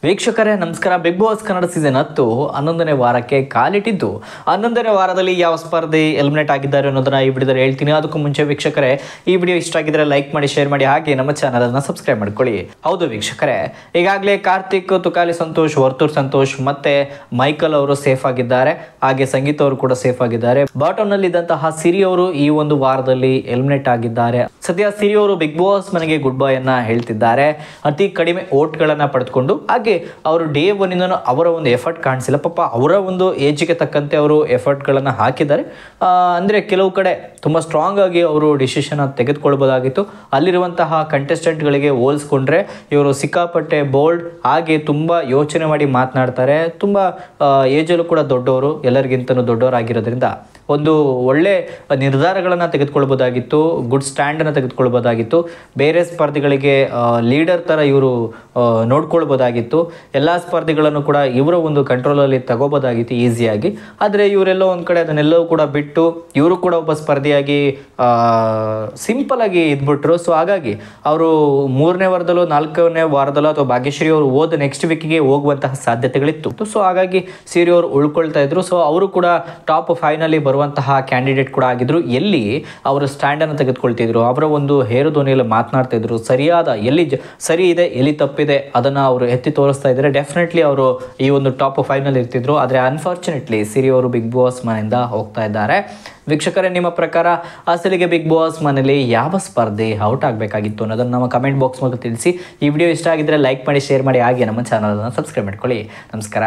ವೀಕ್ಷಕರೇ ನಮಸ್ಕಾರ. Big boss Kannada season 10 11ನೇ ವಾರಕ್ಕೆ ಕಾಲಿಟ್ಟಿದ್ದು 11ನೇ ವಾರದಲ್ಲಿ ಯಾವ ಸ್ಪರ್ಧೆ ಎಲಿಮಿನೇಟ್ ಆಗಿದ್ದಾರೆ ಅನ್ನೋದನ್ನ ಈ ವಿಡಿಯೋದಲ್ಲಿ ಹೇಳ್ತೀನಿ. ಅದಕ್ಕೂ ಮುಂಚೆ ವೀಕ್ಷಕರೇ, ಈ ವಿಡಿಯೋ ಇಷ್ಟ ಆಗಿದ್ರೆ ಲೈಕ್ ಮಾಡಿ, ಶೇರ್ ಮಾಡಿ, ಹಾಗೆ ನಮ್ಮ ಚಾನಲ್ ಅನ್ನು ಸಬ್ಸ್ಕ್ರೈಬ್ ಮಾಡ್ಕೊಳ್ಳಿ. ಹೌದು ವೀಕ್ಷಕರೇ, ಈಗಾಗಲೇ ಕಾರ್ತಿಕ್, ತುಕಾಲಿ ಸಂತೋಷ್, ವರ್ತೂರ್ ಸಂತೋಷ್ ಮತ್ತೆ ಮೈಕಲ್ ಅವರು ಸೇಫ್ ಆಗಿದ್ದಾರೆ. ಹಾಗೆ ಸಂಗೀತ ಅವರು ಕೂಡ ಸೇಫ್ ಆಗಿದ್ದಾರೆ. ಬಾಟಮ್ ನಲ್ಲಿ ಇದ್ದಂತಹ ಸಿರಿ ಅವರು ಈ ಒಂದು ವಾರದಲ್ಲಿ ಎಲಿಮಿನೇಟ್ ಆಗಿದ್ದಾರೆ. ಸದ್ಯ ಸಿರಿ ಅವರು ಬಿಗ್ ಬಾಸ್ ಮನೆಗೆ ಗುಡ್ ಬೈ ಅನ್ನ ಹೇಳ್ತಿದ್ದಾರೆ. ಅತಿ ಕಡಿಮೆ ಓಟ್ ಗಳನ್ನ ಪಡೆದುಕೊಂಡು, ಹಾಗೆ ಅವರು ಡೇ ಒನ್ ಇಂದ ಅವರ ಒಂದು ಎಫರ್ಟ್ ಕಾಣಿಸಿಲ್ಲ. ಪಾಪ ಅವರ ಒಂದು ಏಜ್ಗೆ ತಕ್ಕಂತೆ ಅವರು ಎಫರ್ಟ್ ಗಳನ್ನ ಹಾಕಿದ್ದಾರೆ. ಅಂದ್ರೆ ಕೆಲವು ಕಡೆ ತುಂಬಾ ಸ್ಟ್ರಾಂಗ್ ಆಗಿ ಅವರು ಡಿಸಿಷನ್ ತೆಗೆದುಕೊಳ್ಬಹುದಾಗಿತ್ತು. ಅಲ್ಲಿರುವಂತಹ ಕಂಟೆಸ್ಟೆಂಟ್ ಗಳಿಗೆ ಹೋಲಿಸ್ಕೊಂಡ್ರೆ ಇವರು ಸಿಕ್ಕಾಪಟ್ಟೆ ಬೋಲ್ಡ್, ಹಾಗೆ ತುಂಬಾ ಯೋಚನೆ ಮಾಡಿ ಮಾತನಾಡ್ತಾರೆ. ತುಂಬಾ ಏಜಲ್ಲೂ ಕೂಡ ದೊಡ್ಡವರು, ಎಲ್ಲರಿಗಿಂತನೂ ದೊಡ್ಡವರಾಗಿರೋದ್ರಿಂದ ಒಂದು ಒಳ್ಳೆ ನಿರ್ಧಾರಗಳನ್ನು ತೆಗೆದುಕೊಳ್ಬೋದಾಗಿತ್ತು. ಗುಡ್ ಸ್ಟ್ಯಾಂಡನ್ನು ತೆಗೆದುಕೊಳ್ಬೋದಾಗಿತ್ತು. ಬೇರೆ ಸ್ಪರ್ಧಿಗಳಿಗೆ ಲೀಡರ್ ಥರ ಇವರು ನೋಡ್ಕೊಳ್ಬೋದಾಗಿತ್ತು. ಎಲ್ಲ ಸ್ಪರ್ಧಿಗಳನ್ನು ಕೂಡ ಇವರ ಒಂದು ಕಂಟ್ರೋಲಲ್ಲಿ ತಗೋಬೋದಾಗಿತ್ತು ಈಸಿಯಾಗಿ. ಆದರೆ ಇವರೆಲ್ಲೋ ಒಂದು ಕಡೆ ಅದನ್ನೆಲ್ಲವೂ ಕೂಡ ಬಿಟ್ಟು ಇವರು ಕೂಡ ಒಬ್ಬ ಸ್ಪರ್ಧಿಯಾಗಿ ಸಿಂಪಲ್ ಆಗಿ ಇದ್ಬಿಟ್ರು. ಸೊ ಹಾಗಾಗಿ ಅವರು 3ನೇ ವಾರದಲ್ಲೋ 4ನೇ ವಾರದಲ್ಲೋ ಅಥವಾ ಭಾಗ್ಯಶ್ರೀ ಅವರು ಹೋದ ನೆಕ್ಸ್ಟ್ ವೀಕಿಗೆ ಹೋಗುವಂತಹ ಸಾಧ್ಯತೆಗಳಿತ್ತು. ಸೊ ಹಾಗಾಗಿ ಸಿರಿ ಅವರು ಉಳ್ಕೊಳ್ತಾ ಇದ್ರು. ಸೊ ಅವರು ಕೂಡ ಟಾಪ್ 5ನಲ್ಲಿ ಬರುವಂತಹ ಕ್ಯಾಂಡಿಡೇಟ್ ಕೂಡ ಆಗಿದ್ರು. ಎಲ್ಲಿ ಅವರ ಸ್ಟ್ಯಾಂಡ್ ಅನ್ನು ತೆಗೆದುಕೊಳ್ತಿದ್ರು, ಅವರ ಒಂದು ಹೇರು ಧ್ವನಿಯಲ್ಲಿ ಮಾತನಾಡ್ತಾ ಇದ್ರು. ಸರಿಯಾದ ಎಲ್ಲಿ ಸರಿ ಇದೆ, ಎಲ್ಲಿ ತಪ್ಪಿದೆ ಅದನ್ನ ಅವರು ಎತ್ತಿ ತೋರಿಸ್ತಾ ಇದ್ದಾರೆ. ಡೆಫಿನೆಟ್ಲಿ ಅವರು ಈ ಒಂದು ಟಾಪ್ 5ನಲ್ಲಿ ಇರ್ತಿದ್ರು. ಆದರೆ ಅನ್ಫಾರ್ಚುನೇಟ್ಲಿ ಸಿರಿ ಅವರು ಬಿಗ್ ಬಾಸ್ ಮನೆಯಿಂದ ಹೋಗ್ತಾ ಇದ್ದಾರೆ. ವೀಕ್ಷಕರೇ, ನಿಮ್ಮ ಪ್ರಕಾರ ಅಸಲಿಗೆ ಬಿಗ್ ಬಾಸ್ ಮನೆಯಲ್ಲಿ ಯಾವ ಸ್ಪರ್ಧೆ ಔಟ್ ಆಗಬೇಕಾಗಿತ್ತು ಅನ್ನೋದನ್ನು ನಮ್ಮ ಕಮೆಂಟ್ ಬಾಕ್ಸ್ ಮೂಲಕ ತಿಳಿಸಿ. ಈ ವಿಡಿಯೋ ಇಷ್ಟ ಆಗಿದ್ರೆ ಲೈಕ್ ಮಾಡಿ, ಶೇರ್ ಮಾಡಿ, ಹಾಗೆ ನಮ್ಮ ಚಾನಲನ್ನು ಸಬ್ಸ್ಕ್ರೈಬ್ ಮಾಡ್ಕೊಳ್ಳಿ. ನಮಸ್ಕಾರ.